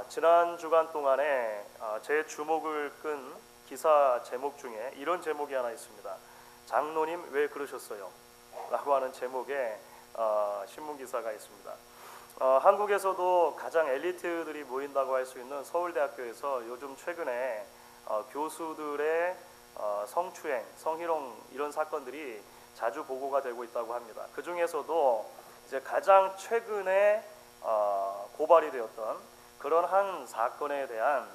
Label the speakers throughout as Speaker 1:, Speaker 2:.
Speaker 1: 지난 주간 동안에 제 주목을 끈 기사 제목 중에 이런 제목이 하나 있습니다. 장로님 왜 그러셨어요? 라고 하는 제목의 신문 기사가 있습니다. 한국에서도 가장 엘리트들이 모인다고 할 수 있는 서울대학교에서 요즘 최근에 교수들의 성추행, 성희롱 이런 사건들이 자주 보고가 되고 있다고 합니다. 그 중에서도 이제 가장 최근에 고발이 되었던 그런 한 사건에 대한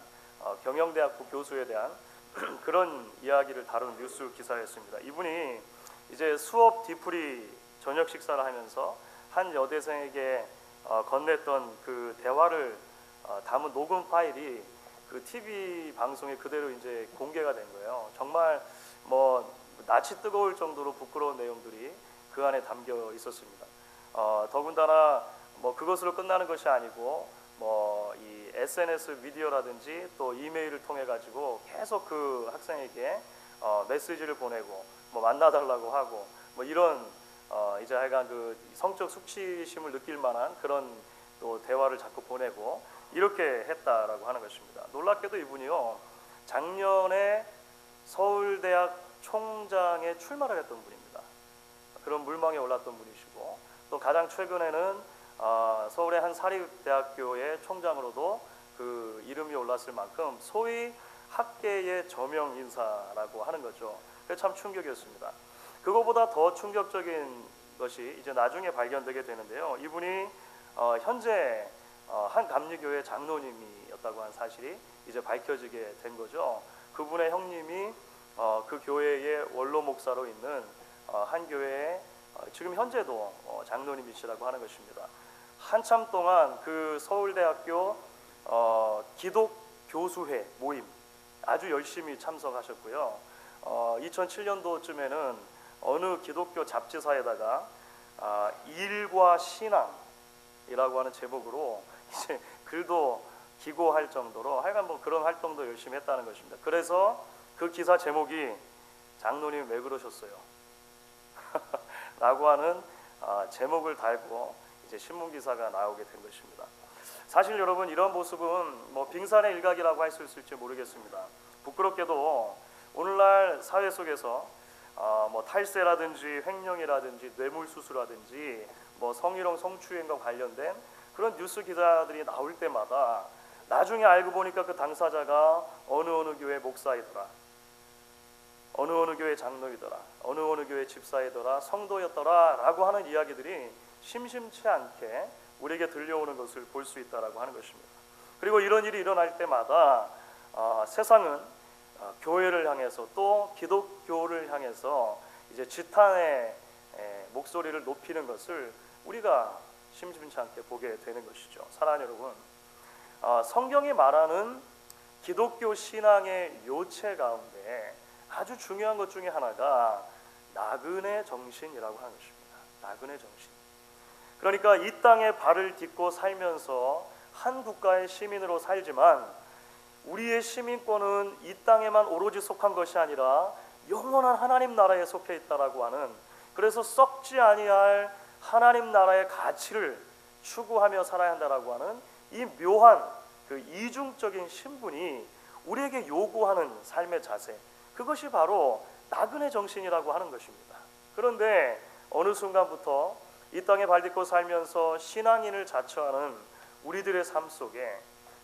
Speaker 1: 경영대학부 교수에 대한 그런 이야기를 다룬 뉴스 기사였습니다. 이분이 이제 수업 뒤풀이 저녁 식사를 하면서 한 여대생에게 건넸던 그 대화를 담은 녹음 파일이 그 TV 방송에 그대로 이제 공개가 된 거예요. 정말 뭐 낯이 뜨거울 정도로 부끄러운 내용들이 그 안에 담겨 있었습니다. 더군다나 뭐 그것으로 끝나는 것이 아니고 뭐 이 SNS 미디어라든지 또 이메일을 통해 가지고 계속 그 학생에게 메시지를 보내고 뭐 만나달라고 하고 뭐 이런 이제 하여간 그 성적 수치심을 느낄 만한 그런 또 대화를 자꾸 보내고 이렇게 했다라고 하는 것입니다. 놀랍게도 이분이요 작년에 서울대학 총장에 출마를 했던 분입니다. 그런 물망에 올랐던 분이시고 또 가장 최근에는 서울의 한 사립대학교의 총장으로도 그 이름이 올랐을 만큼 소위 학계의 저명 인사라고 하는 거죠. 그래서 참 충격이었습니다. 그거보다 더 충격적인 것이 이제 나중에 발견되게 되는데요. 이분이 현재 한 감리교회 장로님이었다고 하는 사실이 이제 밝혀지게 된 거죠. 그분의 형님이 그 교회의 원로 목사로 있는 한 교회의 지금 현재도 장로님이시라고 하는 것입니다. 한참 동안 그 서울대학교 기독교수회 모임 아주 열심히 참석하셨고요. 2007년도쯤에는 어느 기독교 잡지사에다가 일과 신앙이라고 하는 제목으로 이제 글도 기고할 정도로 하여간 뭐 그런 활동도 열심히 했다는 것입니다. 그래서 그 기사 제목이 장로님 왜 그러셨어요? 라고 하는 제목을 달고 이제 신문 기사가 나오게 된 것입니다. 사실 여러분 이런 모습은 뭐 빙산의 일각이라고 할 수 있을지 모르겠습니다. 부끄럽게도 오늘날 사회 속에서 뭐 탈세라든지 횡령이라든지 뇌물수수라든지 뭐 성희롱 성추행과 관련된 그런 뉴스 기사들이 나올 때마다 나중에 알고 보니까 그 당사자가 어느 교회 목사이더라, 어느 교회 장로이더라, 어느 교회 집사이더라, 성도였더라 라고 하는 이야기들이 심심치 않게 우리에게 들려오는 것을 볼 수 있다라고 하는 것입니다. 그리고 이런 일이 일어날 때마다 세상은 교회를 향해서 또 기독교를 향해서 이제 지탄의 목소리를 높이는 것을 우리가 심심치 않게 보게 되는 것이죠. 사랑하는 여러분, 성경이 말하는 기독교 신앙의 요체 가운데 아주 중요한 것 중에 하나가 나그네 정신이라고 하는 것입니다. 나그네 정신. 그러니까 이 땅에 발을 딛고 살면서 한 국가의 시민으로 살지만 우리의 시민권은 이 땅에만 오로지 속한 것이 아니라 영원한 하나님 나라에 속해 있다라고 하는, 그래서 썩지 아니할 하나님 나라의 가치를 추구하며 살아야 한다라고 하는 이 묘한 그 이중적인 신분이 우리에게 요구하는 삶의 자세, 그것이 바로 나그네 정신이라고 하는 것입니다. 그런데 어느 순간부터 이 땅에 발딛고 살면서 신앙인을 자처하는 우리들의 삶 속에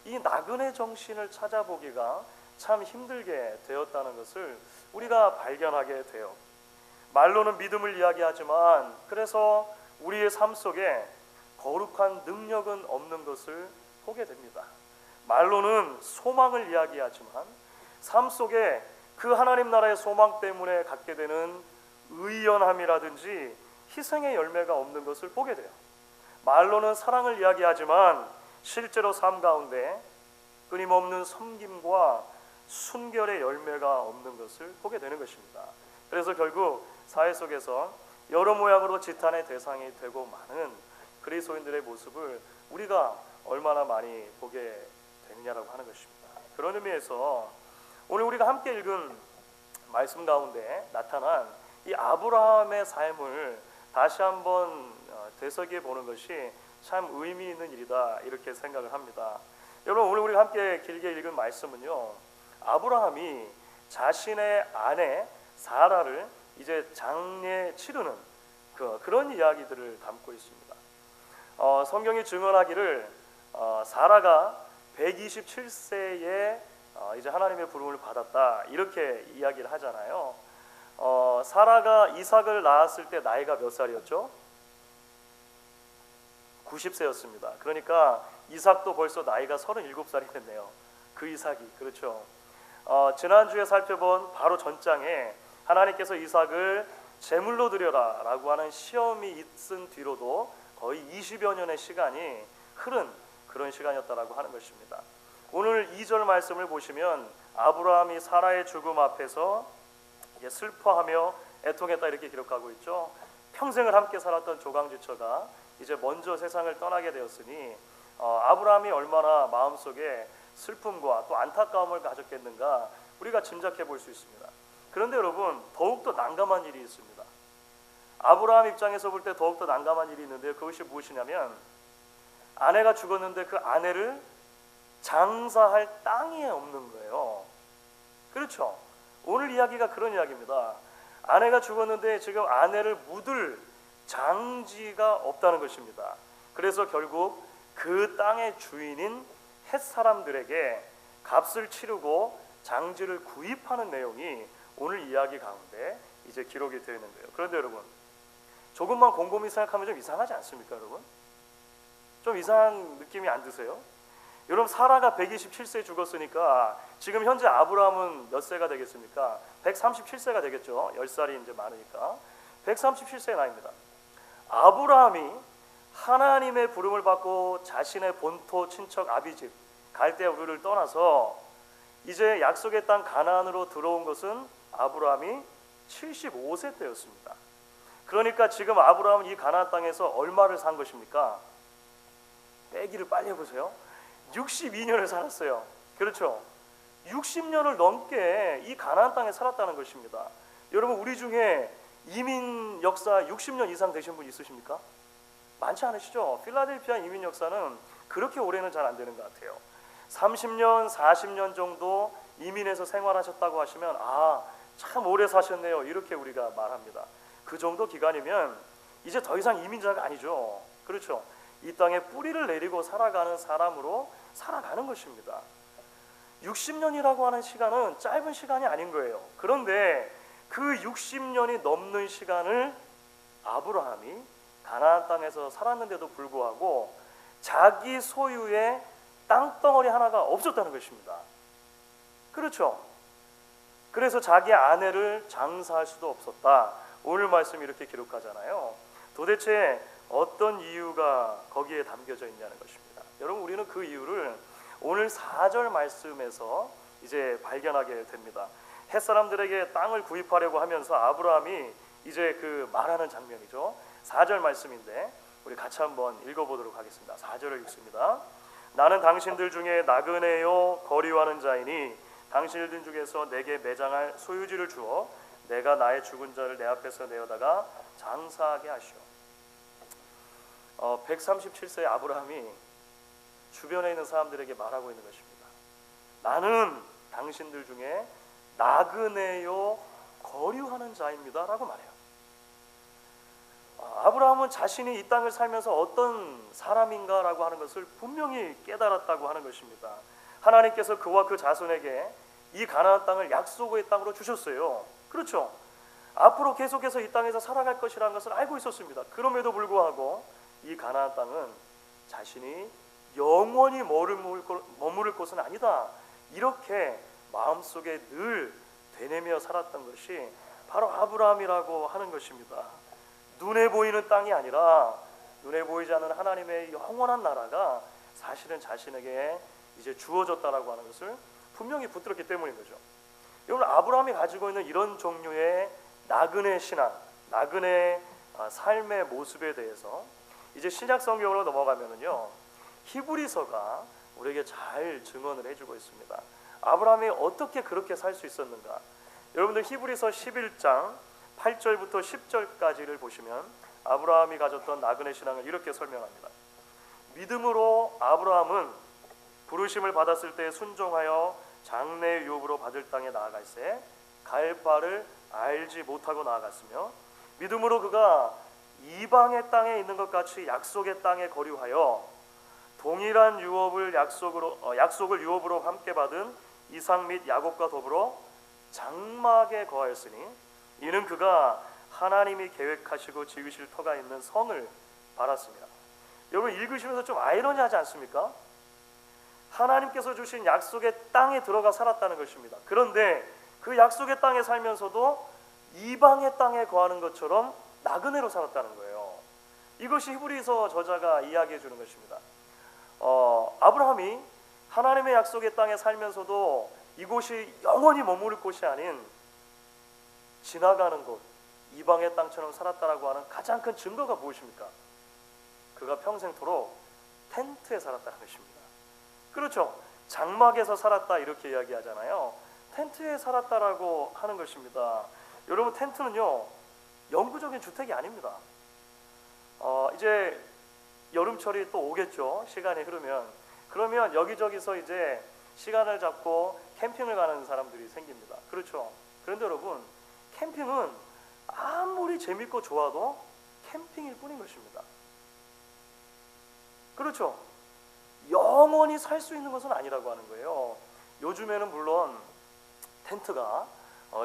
Speaker 1: 이 나그네 정신을 찾아보기가 참 힘들게 되었다는 것을 우리가 발견하게 돼요. 말로는 믿음을 이야기하지만 그래서 우리의 삶 속에 거룩한 능력은 없는 것을 보게 됩니다. 말로는 소망을 이야기하지만 삶 속에 그 하나님 나라의 소망 때문에 갖게 되는 의연함이라든지 희생의 열매가 없는 것을 보게 돼요. 말로는 사랑을 이야기하지만 실제로 삶 가운데 끊임없는 섬김과 순결의 열매가 없는 것을 보게 되는 것입니다. 그래서 결국 사회 속에서 여러 모양으로 지탄의 대상이 되고 많은 그리스도인들의 모습을 우리가 얼마나 많이 보게 되느냐라고 하는 것입니다. 그런 의미에서 오늘 우리가 함께 읽은 말씀 가운데 나타난 이 아브라함의 삶을 다시 한번 되새겨 보는 것이 참 의미 있는 일이다 이렇게 생각을 합니다. 여러분 오늘 우리가 함께 길게 읽은 말씀은요, 아브라함이 자신의 아내 사라를 이제 장례 치르는 그런 이야기들을 담고 있습니다. 성경이 증언하기를 사라가 127세에 이제 하나님의 부름을 받았다 이렇게 이야기를 하잖아요. 사라가 이삭을 낳았을 때 나이가 몇 살이었죠? 90세였습니다. 그러니까 이삭도 벌써 나이가 37살이 됐네요. 그 이삭이, 그렇죠. 지난주에 살펴본 바로 전장에 하나님께서 이삭을 제물로 드려라 라고 하는 시험이 있은 뒤로도 거의 20여 년의 시간이 흐른 그런 시간이었다라고 하는 것입니다. 오늘 2절 말씀을 보시면 아브라함이 사라의 죽음 앞에서 이제 슬퍼하며 애통했다 이렇게 기록하고 있죠. 평생을 함께 살았던 조강지처가 이제 먼저 세상을 떠나게 되었으니 아브라함이 얼마나 마음속에 슬픔과 또 안타까움을 가졌겠는가 우리가 짐작해 볼 수 있습니다. 그런데 여러분 더욱더 난감한 일이 있습니다. 아브라함 입장에서 볼 때 더욱더 난감한 일이 있는데 그것이 무엇이냐면 아내가 죽었는데 그 아내를 장사할 땅이 없는 거예요. 그렇죠. 오늘 이야기가 그런 이야기입니다. 아내가 죽었는데 지금 아내를 묻을 장지가 없다는 것입니다. 그래서 결국 그 땅의 주인인 헷 사람들에게 값을 치르고 장지를 구입하는 내용이 오늘 이야기 가운데 이제 기록이 되어 있는 거예요. 그런데 여러분 조금만 곰곰이 생각하면 좀 이상하지 않습니까, 여러분? 좀 이상한 느낌이 안 드세요? 여러분 사라가 127세에 죽었으니까 지금 현재 아브라함은 몇 세가 되겠습니까? 137세가 되겠죠. 10살이 이제 많으니까 137세의 나이입니다. 아브라함이 하나님의 부름을 받고 자신의 본토 친척 아비집 갈대아 우르를 떠나서 이제 약속의 땅 가나안으로 들어온 것은 아브라함이 75세 때였습니다. 그러니까 지금 아브라함은 이 가나안 땅에서 얼마를 산 것입니까? 빼기를 빨리 해보세요. 62년을 살았어요. 그렇죠? 60년을 넘게 이 가나안 땅에 살았다는 것입니다. 여러분 우리 중에 이민 역사 60년 이상 되신 분 있으십니까? 많지 않으시죠? 필라델피아 이민 역사는 그렇게 오래는 잘 안 되는 것 같아요. 30년, 40년 정도 이민해서 생활하셨다고 하시면 참 오래 사셨네요. 이렇게 우리가 말합니다. 그 정도 기간이면 이제 더 이상 이민자가 아니죠. 그렇죠? 이 땅에 뿌리를 내리고 살아가는 사람으로 살아가는 것입니다. 60년이라고 하는 시간은 짧은 시간이 아닌 거예요. 그런데 그 60년이 넘는 시간을 아브라함이 가나안 땅에서 살았는데도 불구하고 자기 소유의 땅덩어리 하나가 없었다는 것입니다. 그렇죠? 그래서 자기 아내를 장사할 수도 없었다. 오늘 말씀이 이렇게 기록하잖아요. 도대체 어떤 이유가 거기에 담겨져 있냐는 것입니다. 여러분 우리는 그 이유를 오늘 4절 말씀에서 이제 발견하게 됩니다. 햇사람들에게 땅을 구입하려고 하면서 아브라함이 이제 그 말하는 장면이죠. 4절 말씀인데 우리 같이 한번 읽어보도록 하겠습니다. 4절을 읽습니다. 나는 당신들 중에 나그네요 거리와는 자이니 당신들 중에서 내게 매장할 소유지를 주어 내가 나의 죽은 자를 내 앞에서 내어다가 장사하게 하시오. 137세의 아브라함이 주변에 있는 사람들에게 말하고 있는 것입니다. 나는 당신들 중에 나그네요 거류하는 자입니다 라고 말해요. 아브라함은 자신이 이 땅을 살면서 어떤 사람인가라고 하는 것을 분명히 깨달았다고 하는 것입니다. 하나님께서 그와 그 자손에게 이 가나안 땅을 약속의 땅으로 주셨어요. 그렇죠? 앞으로 계속해서 이 땅에서 살아갈 것이라는 것을 알고 있었습니다. 그럼에도 불구하고 이 가나안 땅은 자신이 영원히 머무를 곳은 아니다. 이렇게 마음속에 늘 되뇌며 살았던 것이 바로 아브라함이라고 하는 것입니다. 눈에 보이는 땅이 아니라 눈에 보이지 않는 하나님의 영원한 나라가 사실은 자신에게 이제 주어졌다라고 하는 것을 분명히 붙들었기 때문인 거죠. 여러분 아브라함이 가지고 있는 이런 종류의 나그네 신앙, 나그네 삶의 모습에 대해서 이제 신약 성경으로 넘어가면은요 히브리서가 우리에게 잘 증언을 해주고 있습니다. 아브라함이 어떻게 그렇게 살 수 있었는가? 여러분들 히브리서 11장 8절부터 10절까지를 보시면 아브라함이 가졌던 나그네 신앙을 이렇게 설명합니다. 믿음으로 아브라함은 부르심을 받았을 때 순종하여 장래 유업으로 받을 땅에 나아갈새 갈 바를 알지 못하고 나아갔으며 믿음으로 그가 이방의 땅에 있는 것 같이 약속의 땅에 거류하여 동일한 약속을 유업으로 함께 받은 이삭 및 야곱과 더불어 장막에 거하였으니 이는 그가 하나님이 계획하시고 지으실 터가 있는 성을 바랐습니다. 여러분 읽으시면서 좀 아이러니하지 않습니까? 하나님께서 주신 약속의 땅에 들어가 살았다는 것입니다. 그런데 그 약속의 땅에 살면서도 이방의 땅에 거하는 것처럼 나그네로 살았다는 거예요. 이것이 히브리서 저자가 이야기해 주는 것입니다. 아브라함이 하나님의 약속의 땅에 살면서도 이곳이 영원히 머무를 곳이 아닌 지나가는 곳, 이방의 땅처럼 살았다라고 하는 가장 큰 증거가 무엇입니까? 그가 평생토록 텐트에 살았다는 것입니다. 그렇죠. 장막에서 살았다 이렇게 이야기하잖아요. 텐트에 살았다라고 하는 것입니다. 여러분 텐트는요 영구적인 주택이 아닙니다. 이제 여름철이 또 오겠죠. 시간이 흐르면 그러면 여기저기서 이제 시간을 잡고 캠핑을 가는 사람들이 생깁니다. 그렇죠. 그런데 여러분 캠핑은 아무리 재밌고 좋아도 캠핑일 뿐인 것입니다. 그렇죠. 영원히 살 수 있는 것은 아니라고 하는 거예요. 요즘에는 물론 텐트가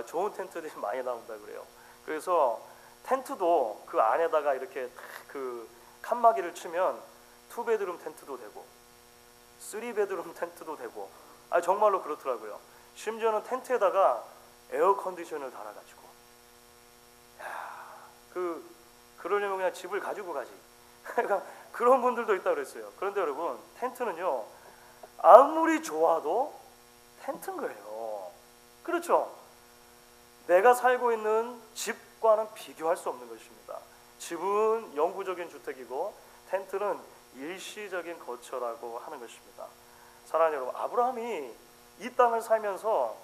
Speaker 1: 좋은 텐트들이 많이 나온다 그래요. 그래서 텐트도 그 안에다가 이렇게 그 칸막이를 치면 2베드룸 텐트도 되고 3베드룸 텐트도 되고 정말로 그렇더라고요. 심지어는 텐트에다가 에어컨디션을 달아가지고 그러려면 그냥 집을 가지고 가지. 그러니까 그런 분들도 있다고 그랬어요. 그런데 여러분 텐트는요 아무리 좋아도 텐트인 거예요. 그렇죠. 내가 살고 있는 집과는 비교할 수 없는 것입니다. 집은 영구적인 주택이고 텐트는 일시적인 거처라고 하는 것입니다. 사랑하는 여러분, 아브라함이 이 땅을 살면서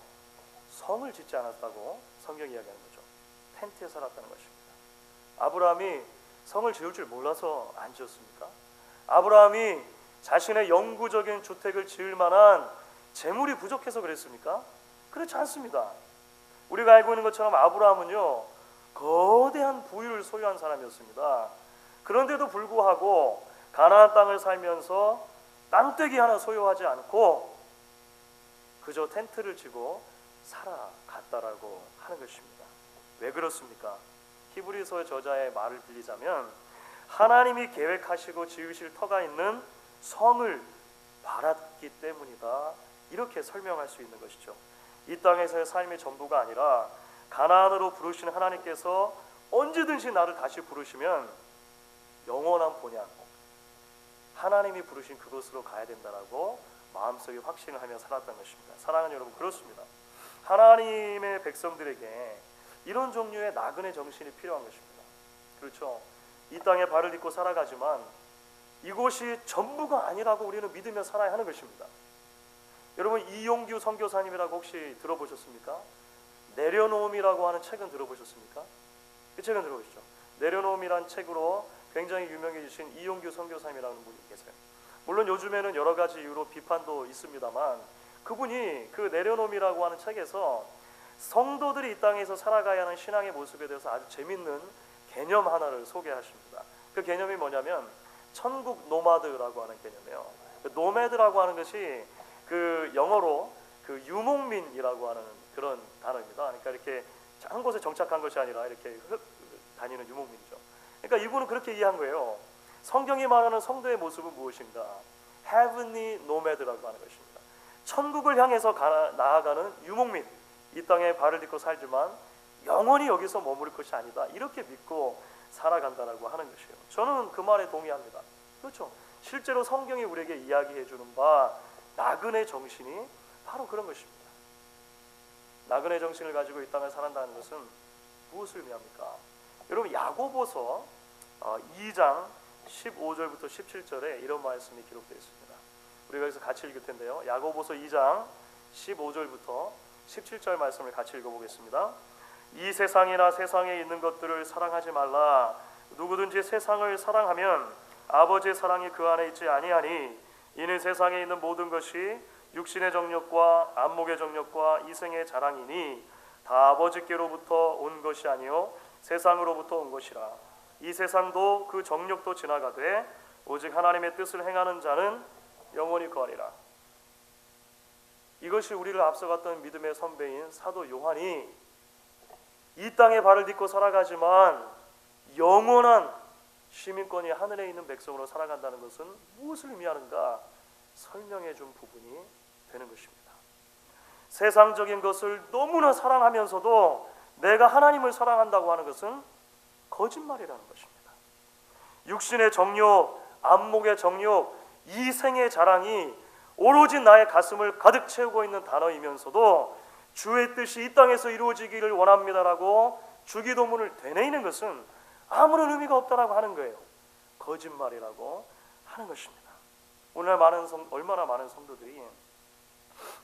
Speaker 1: 성을 짓지 않았다고 성경이 이야기하는 거죠. 텐트에 살았다는 것입니다. 아브라함이 성을 지을 줄 몰라서 안 지었습니까? 아브라함이 자신의 영구적인 주택을 지을 만한 재물이 부족해서 그랬습니까? 그렇지 않습니다. 우리가 알고 있는 것처럼 아브라함은요 거대한 부유를 소유한 사람이었습니다. 그런데도 불구하고 가나안 땅을 살면서 땅떼기 하나 소유하지 않고 그저 텐트를 치고 살아갔다라고 하는 것입니다. 왜 그렇습니까? 히브리서의 저자의 말을 빌리자면 하나님이 계획하시고 지으실 터가 있는 성을 바랐기 때문이다 이렇게 설명할 수 있는 것이죠. 이 땅에서의 삶이 전부가 아니라 가나안으로 부르신 하나님께서 언제든지 나를 다시 부르시면 영원한 본향 하나님이 부르신 그곳으로 가야 된다라고 마음속에 확신을 하며 살았던 것입니다. 사랑하는 여러분, 그렇습니다. 하나님의 백성들에게 이런 종류의 나그네 정신이 필요한 것입니다. 그렇죠. 이 땅에 발을 딛고 살아가지만 이곳이 전부가 아니라고 우리는 믿으며 살아야 하는 것입니다. 여러분 이용규 선교사님이라고 혹시 들어보셨습니까? 내려놓음이라고 하는 책은 들어보셨습니까? 그 책은 들어보셨죠. 내려놓음이란 책으로 굉장히 유명해지신 이용규 선교사님이라는 분이 계세요. 물론 요즘에는 여러 가지 이유로 비판도 있습니다만 그분이 그 내려놓음이라고 하는 책에서 성도들이 이 땅에서 살아가야 하는 신앙의 모습에 대해서 아주 재밌는 개념 하나를 소개하십니다. 그 개념이 뭐냐면 천국 노마드라고 하는 개념이에요. 그 노매드라고 하는 것이 그 영어로 그 유목민이라고 하는 그런 단어입니다. 그러니까 이렇게 한 곳에 정착한 것이 아니라 이렇게 다니는 유목민이죠. 그러니까 이분은 그렇게 이해한 거예요. 성경이 말하는 성도의 모습은 무엇인가? Heavenly Nomad라고 하는 것입니다. 천국을 향해서 나아가는 유목민, 이 땅에 발을 딛고 살지만 영원히 여기서 머무를 것이 아니다. 이렇게 믿고 살아간다라고 하는 것이에요. 저는 그 말에 동의합니다. 그렇죠. 실제로 성경이 우리에게 이야기해 주는 바 나그네 정신이 바로 그런 것입니다. 나그네 정신을 가지고 이 땅을 살아간다는 것은 무엇을 의미합니까? 여러분 야고보서 2장 15절부터 17절에 이런 말씀이 기록되어 있습니다. 우리가 여기서 같이 읽을 텐데요. 야고보서 2장 15절부터 17절 말씀을 같이 읽어보겠습니다. 이 세상이나 세상에 있는 것들을 사랑하지 말라. 누구든지 세상을 사랑하면 아버지의 사랑이 그 안에 있지 아니하니 이는 세상에 있는 모든 것이 육신의 정욕과 안목의 정욕과 이생의 자랑이니 다 아버지께로부터 온 것이 아니요 세상으로부터 온 것이라. 이 세상도 그 정욕도 지나가되 오직 하나님의 뜻을 행하는 자는 영원히 거하리라. 이것이 우리를 앞서갔던 믿음의 선배인 사도 요한이 이 땅에 발을 딛고 살아가지만 영원한 시민권이 하늘에 있는 백성으로 살아간다는 것은 무엇을 의미하는가 설명해 준 부분이 되는 것입니다. 세상적인 것을 너무나 사랑하면서도 내가 하나님을 사랑한다고 하는 것은 거짓말이라는 것입니다. 육신의 정욕, 안목의 정욕, 이생의 자랑이 오로지 나의 가슴을 가득 채우고 있는 단어이면서도 주의 뜻이 이 땅에서 이루어지기를 원합니다라고 주기도문을 되뇌이는 것은 아무런 의미가 없다라고 하는 거예요. 거짓말이라고 하는 것입니다. 오늘날 얼마나 많은 성도들이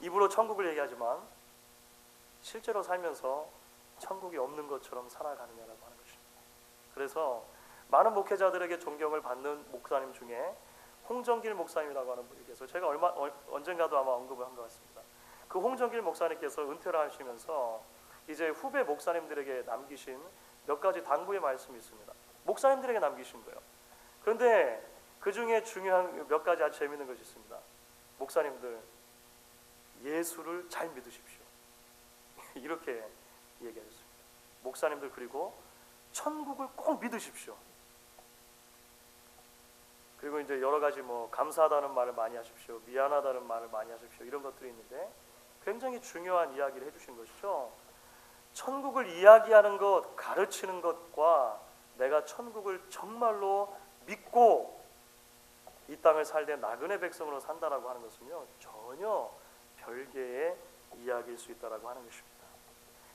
Speaker 1: 입으로 천국을 얘기하지만 실제로 살면서 천국이 없는 것처럼 살아가느냐라고 하는 것입니다. 그래서 많은 목회자들에게 존경을 받는 목사님 중에 홍정길 목사님이라고 하는 분이 계세요. 제가 언젠가도 아마 언급을 한 것 같습니다. 그 홍정길 목사님께서 은퇴를 하시면서 이제 후배 목사님들에게 남기신 몇 가지 당부의 말씀이 있습니다. 목사님들에게 남기신 거예요. 그런데 그 중에 중요한 몇 가지 아주 재미있는 것이 있습니다. 목사님들, 예수를 잘 믿으십시오. 이렇게 얘기하셨습니다. 목사님들, 그리고 천국을 꼭 믿으십시오. 그리고 이제 여러 가지 감사하다는 말을 많이 하십시오, 미안하다는 말을 많이 하십시오, 이런 것들이 있는데 굉장히 중요한 이야기를 해주신 것이죠. 천국을 이야기하는 것, 가르치는 것과 내가 천국을 정말로 믿고 이 땅을 살되 나그네 백성으로 산다라고 하는 것은요, 전혀 별개의 이야기일 수 있다라고 하는 것입니다.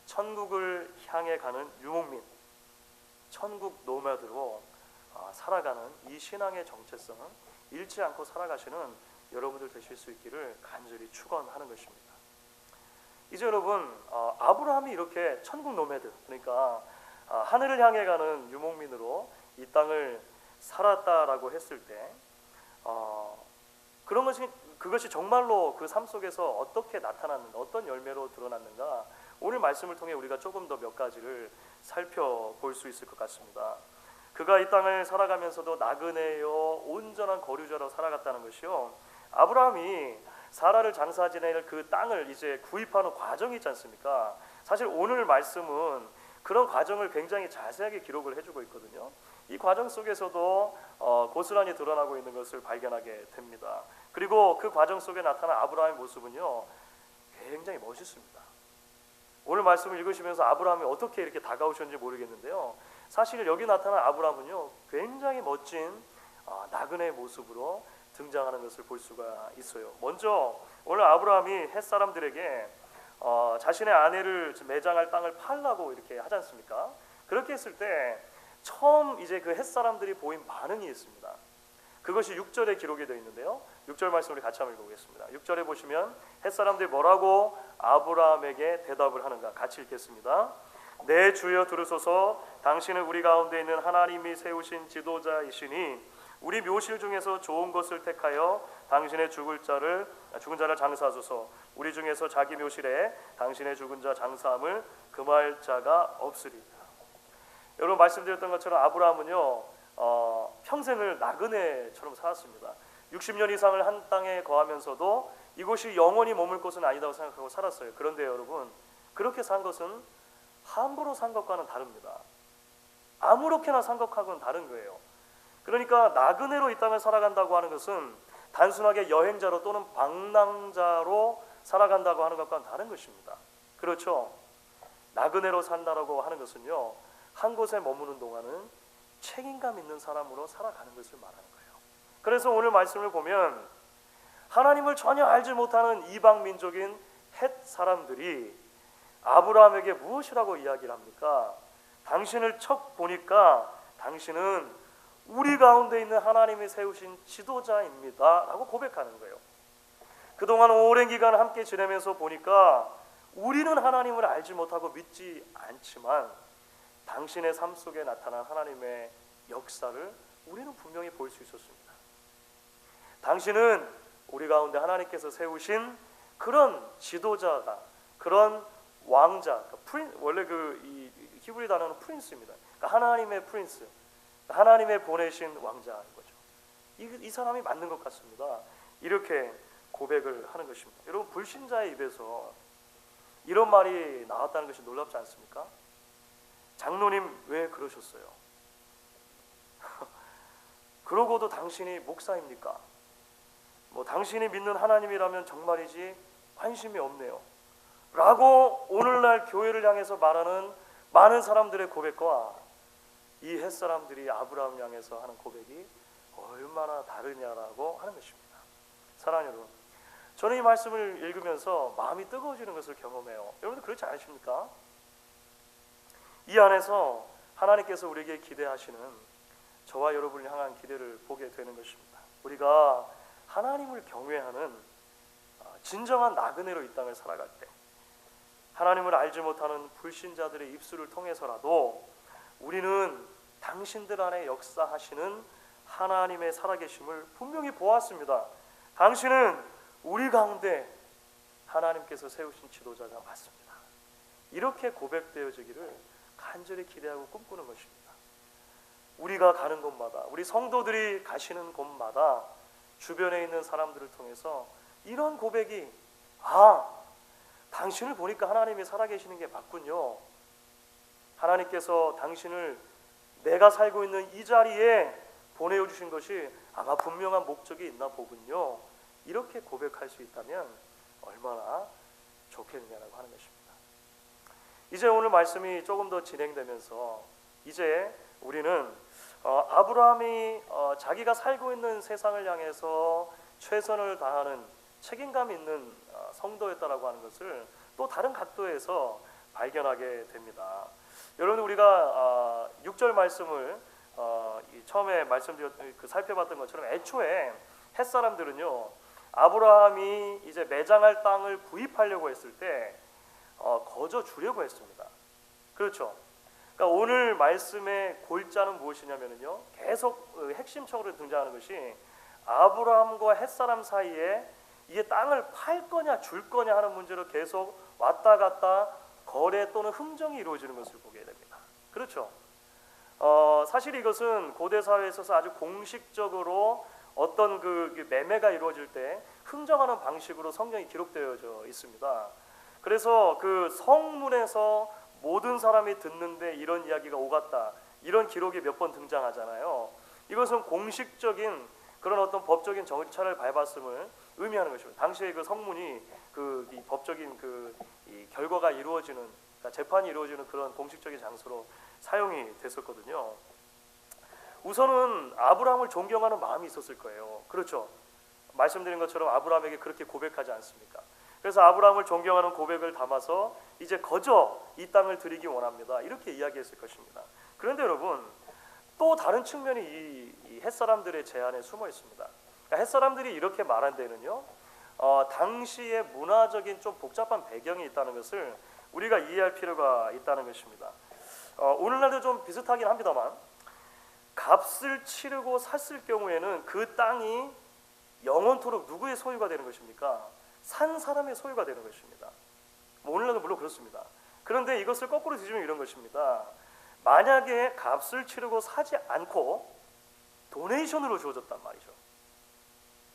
Speaker 1: 천국을 향해 가는 유목민, 천국 노마드로 살아가는 이 신앙의 정체성은 잃지 않고 살아가시는 여러분들 되실 수 있기를 간절히 축원하는 것입니다. 이제 여러분, 아브라함이 이렇게 천국 노매드, 그러니까 하늘을 향해 가는 유목민으로 이 땅을 살았다라고 했을 때 그것이 정말로 그 삶 속에서 어떻게 나타났는가, 어떤 열매로 드러났는가, 오늘 말씀을 통해 우리가 조금 더 몇 가지를 살펴볼 수 있을 것 같습니다. 그가 이 땅을 살아가면서도 나그네요 온전한 거류자로 살아갔다는 것이요, 아브라함이 사라를 장사 지낼 그 땅을 이제 구입하는 과정이 있지 않습니까? 사실 오늘 말씀은 그런 과정을 굉장히 자세하게 기록을 해주고 있거든요. 이 과정 속에서도 고스란히 드러나고 있는 것을 발견하게 됩니다. 그리고 그 과정 속에 나타난 아브라함의 모습은요, 굉장히 멋있습니다. 오늘 말씀을 읽으시면서 아브라함이 어떻게 이렇게 다가오셨는지 모르겠는데요, 사실 여기 나타난 아브라함은요, 굉장히 멋진 나그네의 모습으로 등장하는 것을 볼 수가 있어요. 먼저 오늘 아브라함이 헷 사람들에게 자신의 아내를 매장할 땅을 팔라고 이렇게 하지 않습니까? 그렇게 했을 때 처음 이제 그 헷 사람들이 보인 반응이 있습니다. 그것이 6절에 기록이 되어 있는데요, 6절 말씀 우리 같이 한번 읽어보겠습니다. 6절에 보시면 헷 사람들이 뭐라고 아브라함에게 대답을 하는가, 같이 읽겠습니다. 내 주여 들으소서, 당신은 우리 가운데 있는 하나님이 세우신 지도자이시니 우리 묘실 중에서 좋은 것을 택하여 당신의 죽은 자를 장사하소서. 우리 중에서 자기 묘실에 당신의 죽은 자 장사함을 금할 자가 없으리라. 여러분, 말씀드렸던 것처럼 아브라함은요, 평생을 나그네처럼 살았습니다. 60년 이상을 한 땅에 거하면서도 이곳이 영원히 머물 곳은 아니다고 생각하고 살았어요. 그런데 여러분, 그렇게 산 것은 함부로 산 것과는 다릅니다. 아무렇게나 산 것하고는 다른 거예요. 그러니까 나그네로 이 땅을 살아간다고 하는 것은 단순하게 여행자로 또는 방랑자로 살아간다고 하는 것과는 다른 것입니다. 그렇죠? 나그네로 산다라고 하는 것은요, 한 곳에 머무는 동안은 책임감 있는 사람으로 살아가는 것을 말하는 거예요. 그래서 오늘 말씀을 보면 하나님을 전혀 알지 못하는 이방 민족인 헷 사람들이 아브라함에게 무엇이라고 이야기를 합니까? 당신을 척 보니까 당신은 우리 가운데 있는 하나님이 세우신 지도자입니다 라고 고백하는 거예요. 그동안 오랜 기간 함께 지내면서 보니까 우리는 하나님을 알지 못하고 믿지 않지만 당신의 삶 속에 나타난 하나님의 역사를 우리는 분명히 볼 수 있었습니다. 당신은 우리 가운데 하나님께서 세우신 그런 지도자가, 그런 왕자, 원래 이 히브리 단어는 프린스입니다. 그러니까 하나님의 프린스, 하나님의 보내신 왕자인 거죠. 이 사람이 맞는 것 같습니다. 이렇게 고백을 하는 것입니다. 여러분, 불신자의 입에서 이런 말이 나왔다는 것이 놀랍지 않습니까? 장로님 왜 그러셨어요? 그러고도 당신이 목사입니까? 당신이 믿는 하나님이라면 정말이지 관심이 없네요 라고 오늘날 교회를 향해서 말하는 많은 사람들의 고백과 이 햇사람들이 아브라함을 향해서 하는 고백이 얼마나 다르냐라고 하는 것입니다. 사랑하는 여러분, 저는 이 말씀을 읽으면서 마음이 뜨거워지는 것을 경험해요. 여러분들 그렇지 않으십니까? 이 안에서 하나님께서 우리에게 기대하시는 저와 여러분을 향한 기대를 보게 되는 것입니다. 우리가 하나님을 경외하는 진정한 나그네로 이 땅을 살아갈 때, 하나님을 알지 못하는 불신자들의 입술을 통해서라도 우리는 당신들 안에 역사하시는 하나님의 살아계심을 분명히 보았습니다. 당신은 우리 가운데 하나님께서 세우신 지도자가 맞습니다. 이렇게 고백되어지기를 간절히 기대하고 꿈꾸는 것입니다. 우리가 가는 곳마다, 우리 성도들이 가시는 곳마다 주변에 있는 사람들을 통해서 이런 고백이, 당신을 보니까 하나님이 살아계시는 게 맞군요. 하나님께서 당신을 내가 살고 있는 이 자리에 보내주신 것이 아마 분명한 목적이 있나 보군요. 이렇게 고백할 수 있다면 얼마나 좋겠느냐라고 하는 것입니다. 이제 오늘 말씀이 조금 더 진행되면서 이제 우리는 아브라함이 자기가 살고 있는 세상을 향해서 최선을 다하는 책임감 있는 성도였다라고 하는 것을 또 다른 각도에서 발견하게 됩니다. 여러분, 우리가 6절 말씀을 처음에 살펴봤던 것처럼 애초에 햇사람들은요, 아브라함이 이제 매장할 땅을 구입하려고 했을 때 거저 주려고 했습니다. 그렇죠? 그러니까 오늘 말씀의 골자는 무엇이냐면요, 계속 핵심적으로 등장하는 것이 아브라함과 햇사람 사이에 이게 땅을 팔 거냐 줄 거냐 하는 문제로 계속 왔다 갔다 거래 또는 흥정이 이루어지는 것을 보게 됩니다. 그렇죠? 사실 이것은 고대 사회에 있어서 아주 공식적으로 어떤 그 매매가 이루어질 때 흥정하는 방식으로 성경이 기록되어져 있습니다. 그래서 그 성문에서 모든 사람이 듣는데 이런 이야기가 오갔다, 이런 기록이 몇 번 등장하잖아요. 이것은 공식적인 그런 어떤 법적인 절차를 밟았음을 의미하는 것입니다. 당시에 그 성문이 이 법적인 이 결과가 이루어지는, 그러니까 재판이 이루어지는 그런 공식적인 장소로 사용이 됐었거든요. 우선은 아브라함을 존경하는 마음이 있었을 거예요. 그렇죠? 말씀드린 것처럼 아브라함에게 그렇게 고백하지 않습니까? 그래서 아브라함을 존경하는 고백을 담아서 이제 거저 이 땅을 드리기 원합니다, 이렇게 이야기했을 것입니다. 그런데 여러분, 또 다른 측면이 이 햇사람들의 제안에 숨어 있습니다. 그러니까 햇사람들이 이렇게 말한 데는요, 당시의 문화적인 좀 복잡한 배경이 있다는 것을 우리가 이해할 필요가 있다는 것입니다. 오늘날도 좀 비슷하긴 합니다만, 값을 치르고 샀을 경우에는 그 땅이 영원토록 누구의 소유가 되는 것입니까? 산 사람의 소유가 되는 것입니다. 오늘날도 물론 그렇습니다. 그런데 이것을 거꾸로 뒤집으면 이런 것입니다. 만약에 값을 치르고 사지 않고 도네이션으로 주어졌단 말이죠.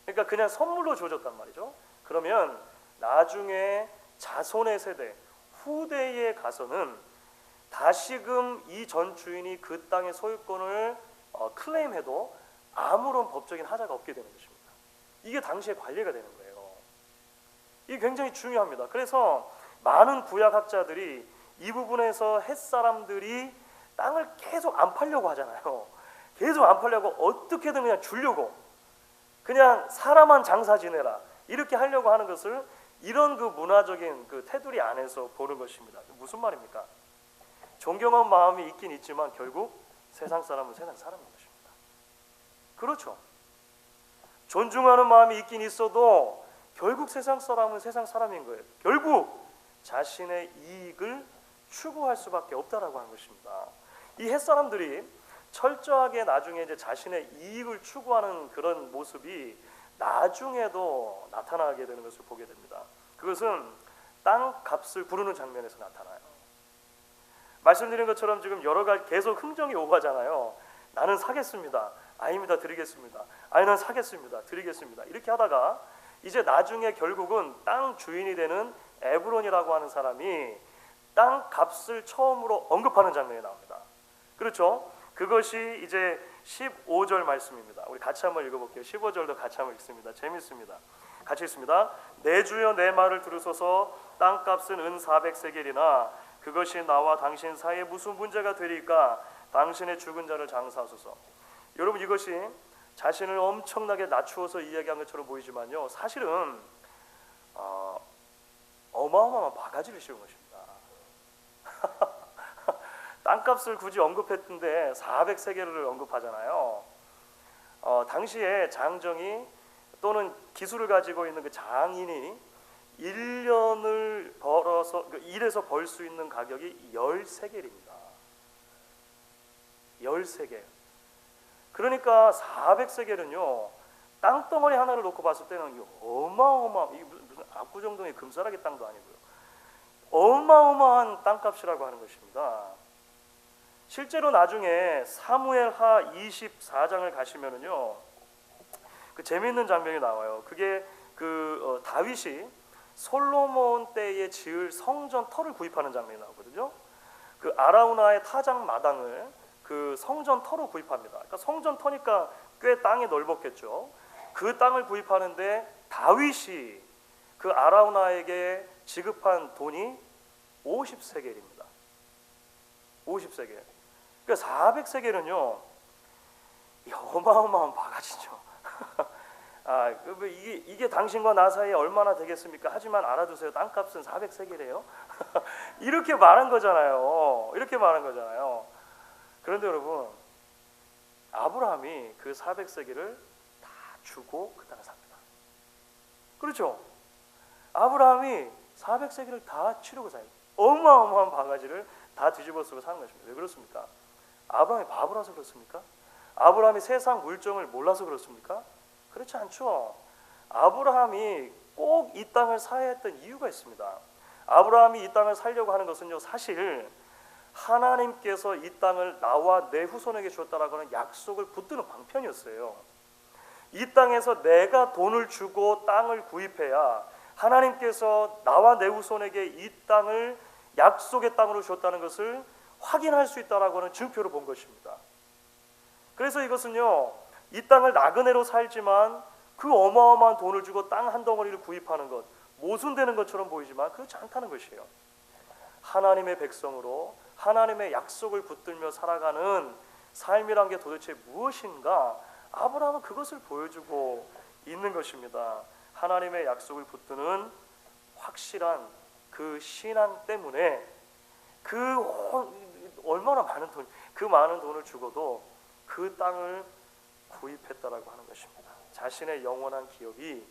Speaker 1: 그러니까 그냥 선물로 주어졌단 말이죠. 그러면 나중에 자손의 세대, 후대에 가서는 다시금 이 전 주인이 그 땅의 소유권을 클레임해도 아무런 법적인 하자가 없게 되는 것입니다. 이게 당시에 관리가 되는 거예요. 이게 굉장히 중요합니다. 그래서 많은 구약학자들이 이 부분에서 햇사람들이 땅을 계속 안 팔려고 하잖아요. 계속 안 팔려고 어떻게든 그냥 주려고, 그냥 사람만 장사 지내라, 이렇게 하려고 하는 것을 이런 그 문화적인 그 테두리 안에서 보는 것입니다. 무슨 말입니까? 존경한 마음이 있긴 있지만 결국 세상 사람은 세상 사람인 것입니다. 그렇죠? 존중하는 마음이 있긴 있어도 결국 세상 사람은 세상 사람인 거예요. 결국 자신의 이익을 추구할 수밖에 없다라고 하는 것입니다. 이 햇사람들이 철저하게 나중에 이제 자신의 이익을 추구하는 그런 모습이 나중에도 나타나게 되는 것을 보게 됩니다. 그것은 땅 값을 부르는 장면에서 나타나요. 말씀드린 것처럼 지금 여러 가지 계속 흥정이 오가잖아요. 나는 사겠습니다. 아닙니다. 드리겠습니다. 아니, 난 사겠습니다. 드리겠습니다. 이렇게 하다가 이제 나중에 결국은 땅 주인이 되는 에브론이라고 하는 사람이 땅 값을 처음으로 언급하는 장면이 나옵니다. 그렇죠? 그것이 이제 15절 말씀입니다. 우리 같이 한번 읽어볼게요. 15절도 같이 한번 읽습니다. 재밌습니다. 같이 읽습니다. 내 주여 내 말을 들으소서. 땅값은 은 400세겔이나 그것이 나와 당신 사이에 무슨 문제가 되리까? 당신의 죽은 자를 장사하소서. 여러분, 이것이 자신을 엄청나게 낮추어서 이야기한 것처럼 보이지만요, 사실은 어마어마한 바가지를 씌운 것입니다. 땅값을 굳이 언급했는데 400세겔을 언급하잖아요. 당시에 장정이 또는 기술을 가지고 있는 그 장인이 1년을 벌어서 일해서 벌 수 있는 가격이 10세겔입니다. 10세겔. 그러니까 400세겔은요, 땅덩어리 하나를 놓고 봤을 때는 이게 무슨 압구정동의 금싸라기 땅도 아니고요, 어마어마한 땅값이라고 하는 것입니다. 실제로 나중에 사무엘하 24장을 가시면은요, 그 재미있는 장면이 나와요. 그게 다윗이 솔로몬 때에 지을 성전 터를 구입하는 장면이 나오거든요. 그 아라우나의 타작 마당을 그 성전 터로 구입합니다. 그러니까 성전 터니까 꽤 땅이 넓었겠죠. 그 땅을 구입하는데 다윗이 그 아라우나에게 지급한 돈이 50세겔입니다. 50세겔. 그러니까 400세겔은요, 어마어마한 바가지죠. 이게 당신과 나 사이에 얼마나 되겠습니까? 하지만 알아두세요. 땅값은 400세겔이에요. 이렇게 말한 거잖아요. 이렇게 말한 거잖아요. 그런데 여러분, 아브라함이 그 400세겔을 다 주고 그 땅을 삽니다. 그렇죠? 아브라함이 400세겔을 다 치르고 사요. 어마어마한 바가지를 다 뒤집어 쓰고 사는 것입니다. 왜 그렇습니까? 아브라함이 바보라서 그렇습니까? 아브라함이 세상 물정을 몰라서 그렇습니까? 그렇지 않죠. 아브라함이 꼭 이 땅을 사야 했던 이유가 있습니다. 아브라함이 이 땅을 살려고 하는 것은요, 사실 하나님께서 이 땅을 나와 내 후손에게 주었다라고 하는 약속을 붙드는 방편이었어요. 이 땅에서 내가 돈을 주고 땅을 구입해야 하나님께서 나와 내 후손에게 이 땅을 약속의 땅으로 주었다는 것을 확인할 수 있다라고 하는 증표를 본 것입니다. 그래서 이것은요, 이 땅을 나그네로 살지만 그 어마어마한 돈을 주고 땅 한 덩어리를 구입하는 것, 모순되는 것처럼 보이지만 그렇지 않다는 것이에요. 하나님의 백성으로 하나님의 약속을 붙들며 살아가는 삶이란 게 도대체 무엇인가? 아브라함은 그것을 보여주고 있는 것입니다. 하나님의 약속을 붙드는 확실한 그 신앙 때문에 얼마나 많은 돈, 그 많은 돈을 주고도 그 땅을 구입했다라고 하는 것입니다. 자신의 영원한 기업이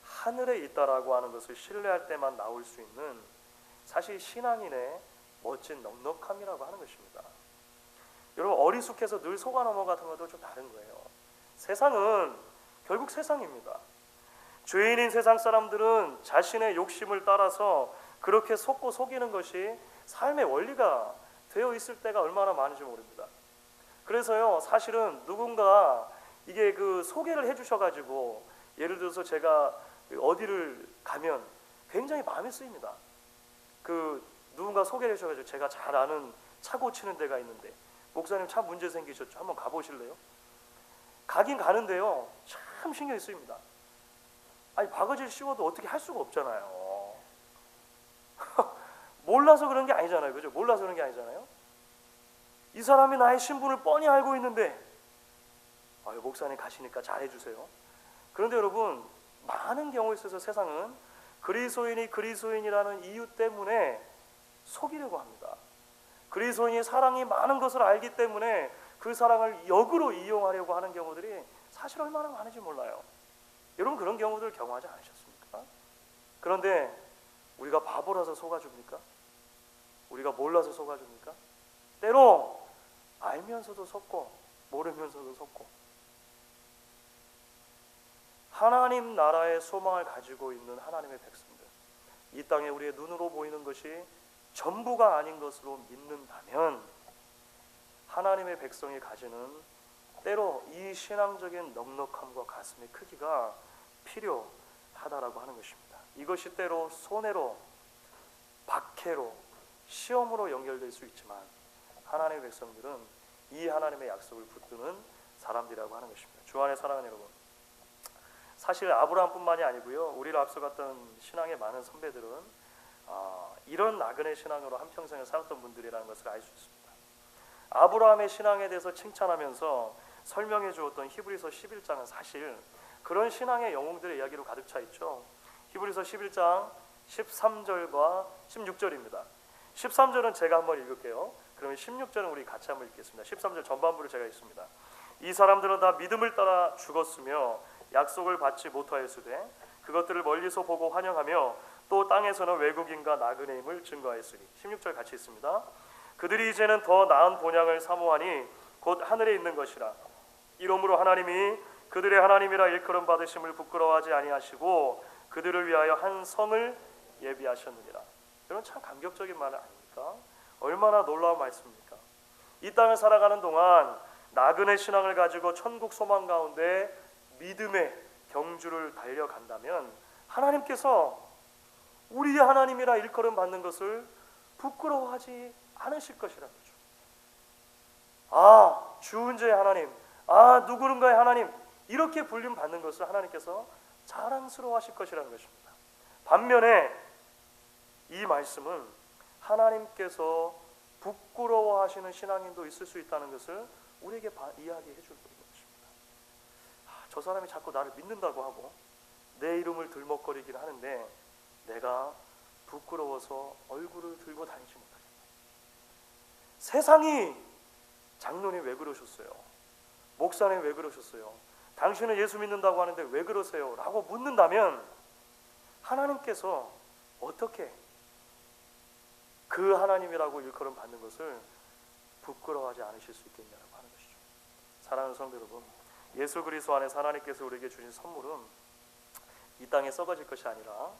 Speaker 1: 하늘에 있다라고 하는 것을 신뢰할 때만 나올 수 있는, 사실 신앙인의 멋진 넉넉함이라고 하는 것입니다. 여러분, 어리숙해서 늘 속아 넘어가는 것도 좀 다른 거예요. 세상은 결국 세상입니다. 죄인인 세상 사람들은 자신의 욕심을 따라서 그렇게 속고 속이는 것이 삶의 원리가 되어 있을 때가 얼마나 많은지 모릅니다. 그래서요, 사실은 누군가 이게 소개를 해주셔가지고, 예를 들어서 제가 어디를 가면 굉장히 마음에 쓰입니다. 누군가 소개를 해주셔가지고 제가 잘 아는 차 고치는 데가 있는데, 목사님 차 문제 생기셨죠? 한번 가보실래요? 가긴 가는데요, 참 신경이 쓰입니다. 아니, 바가지를 씌워도 어떻게 할 수가 없잖아요. 몰라서 그런 게 아니잖아요. 그죠? 몰라서 그런 게 아니잖아요. 이 사람이 나의 신분을 뻔히 알고 있는데, 목사님 가시니까 잘해주세요. 그런데 여러분, 많은 경우에 있어서 세상은 그리스도인이 그리스도인이라는 이유 때문에 속이려고 합니다. 그리스도인이 사랑이 많은 것을 알기 때문에 그 사랑을 역으로 이용하려고 하는 경우들이 사실 얼마나 많은지 몰라요. 여러분, 그런 경우들 경험하지 않으셨습니까? 그런데 우리가 바보라서 속아줍니까? 우리가 몰라서 속아줍니까? 때로 알면서도 속고 모르면서도 속고. 하나님 나라의 소망을 가지고 있는 하나님의 백성들, 이 땅에 우리의 눈으로 보이는 것이 전부가 아닌 것으로 믿는다면 하나님의 백성이 가지는 때로 이 신앙적인 넉넉함과 가슴의 크기가 필요하다라고 하는 것입니다. 이것이 때로 손해로, 박해로, 시험으로 연결될 수 있지만 하나님의 백성들은 이 하나님의 약속을 붙드는 사람들이라고 하는 것입니다. 주 안에 사랑하는 여러분, 사실 아브라함뿐만이 아니고요, 우리를 앞서갔던 신앙의 많은 선배들은 이런 나그네 신앙으로 한평생을 살았던 분들이라는 것을 알 수 있습니다. 아브라함의 신앙에 대해서 칭찬하면서 설명해 주었던 히브리서 11장은 사실 그런 신앙의 영웅들의 이야기로 가득 차 있죠. 히브리서 11장 13절과 16절입니다. 13절은 제가 한번 읽을게요. 그러면 16절은 우리 같이 한번 읽겠습니다. 13절 전반부를 제가 읽습니다. 이 사람들은 다 믿음을 따라 죽었으며 약속을 받지 못하였으되 그것들을 멀리서 보고 환영하며 또 땅에서는 외국인과 나그네임을 증거하였으니. 16절 같이 있습니다. 그들이 이제는 더 나은 본향을 사모하니 곧 하늘에 있는 것이라. 이러므로 하나님이 그들의 하나님이라 일컬음 받으심을 부끄러워하지 아니하시고 그들을 위하여 한 성을 예비하셨느니라. 이런 참 감격적인 말 아닙니까? 얼마나 놀라운 말씀입니까? 이 땅을 살아가는 동안 나그네 신앙을 가지고 천국 소망 가운데 믿음의 경주를 달려간다면 하나님께서 우리 하나님이라 일컬음 받는 것을 부끄러워하지 않으실 것이라는 거죠. 주은재의 하나님, 누구는가의 하나님, 이렇게 불림 받는 것을 하나님께서 자랑스러워하실 것이라는 것입니다. 반면에 이 말씀은 하나님께서 부끄러워하시는 신앙인도 있을 수 있다는 것을 우리에게 이야기해 주고 있는 것입니다. 저 사람이 자꾸 나를 믿는다고 하고 내 이름을 들먹거리긴 하는데 내가 부끄러워서 얼굴을 들고 다니지 못하겠다. 세상이 장로님 왜 그러셨어요? 목사님 왜 그러셨어요? 당신은 예수 믿는다고 하는데 왜 그러세요? 라고 묻는다면 하나님께서 어떻게 그 하나님이라고 일컬음 받는 것을 부끄러워하지 않으실 수 있겠냐고 하는 것이죠. 사랑하는 성도 여러분, 예수 그리스도 안에서 하나님께서 우리에게 주신 선물은 이 땅에 썩어질 것이 아니라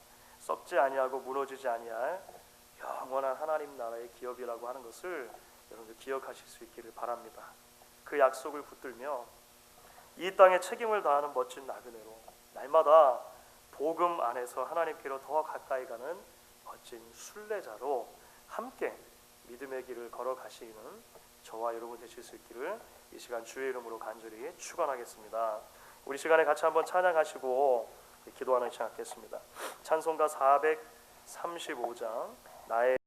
Speaker 1: 썩지 아니하고 무너지지 아니할 영원한 하나님 나라의 기업이라고 하는 것을 여러분들 기억하실 수 있기를 바랍니다. 그 약속을 붙들며 이 땅에 책임을 다하는 멋진 나그네로 날마다 복음 안에서 하나님께로 더 가까이 가는 멋진 순례자로 함께 믿음의 길을 걸어가시는 저와 여러분 되실 수 있기를 이 시간 주의 이름으로 간절히 축원하겠습니다. 우리 시간에 같이 한번 찬양하시고 기도하는 시간 갖겠습니다. 찬송가 435장 나의